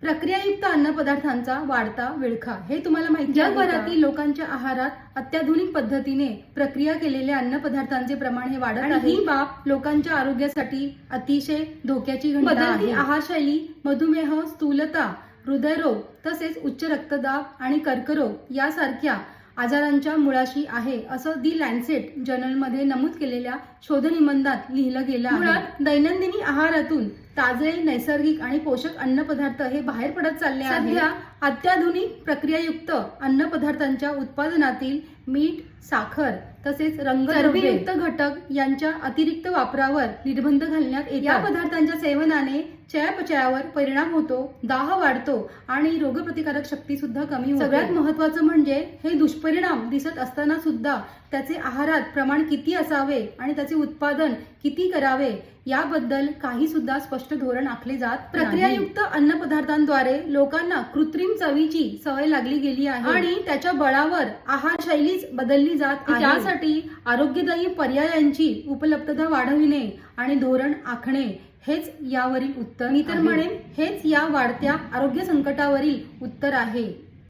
प्रक्रियायुक्त अन्नपदार्थांचा वाढता विळखा हे तुम्हाला माहिती आहे का? जगभरातील लोकांच्या आहारात अत्याधुनिक पद्धतीने प्रक्रिया केलेल्या अन्नपदार्थांचे प्रमाण हे वाढत आहे. ही बाब लोकांच्या आरोग्यासाठी अतिशय धोक्याची घंटा आहे. बदलती आहारशैली, मधुमेह, स्थूलता, हृदयरोग तसेच उच्च रक्तदाब आणि कर्करोग यासारख्या आजारांच्या मुळाशी आहे असं दी लॅन्सेट जर्नलमध्ये नमूद केलेल्या शोधनिबंधात लिहिलं गेलं आहे. मुळात दैनंदिनी आहारातून ताजे, नैसर्गिक आणि पोषक अन्नपदार्थ हे बाहेर पडत चालले आहेत. सध्या अत्याधुनिक प्रक्रियायुक्त अन्नपदार्थांच्या उत्पादनातील मीठ, साखर तसेच रंगद्रव्ययुक्त घटक यांच्या अतिरिक्त वापरावर निर्बंध घालण्यात येतात. या पदार्थांच्या सेवनाने चयापचयावर परिणाम होतो, दाह वाढतो आणि रोगप्रतिकारक शक्ती सुद्धा कमी होते. सगळ्यात महत्त्वाचं म्हणजे हे दुष्परिणाम दिसत असताना सुद्धा त्याचे आहारात प्रमाण किती असावे आणि त्याचे उत्पादन किती करावे याबद्दल काही सुद्धा स्पष्ट धोरण आखले जात नाही. प्रक्रियायुक्त अन्नपदार्थांद्वारे लोकांना कृत्रिम चवीची सवय लागली गेली आहे आणि त्याच्या बळावर आहारशैलीच बदलली जात आहे. त्यासाठी आरोग्यदायी पर्यायांची उपलब्धता वाढविणे आणि धोरण आखणे हेच यावरील उत्तर. मी तर म्हणेन हेच या वाढत्या आरोग्य संकटावरील उत्तर आहे.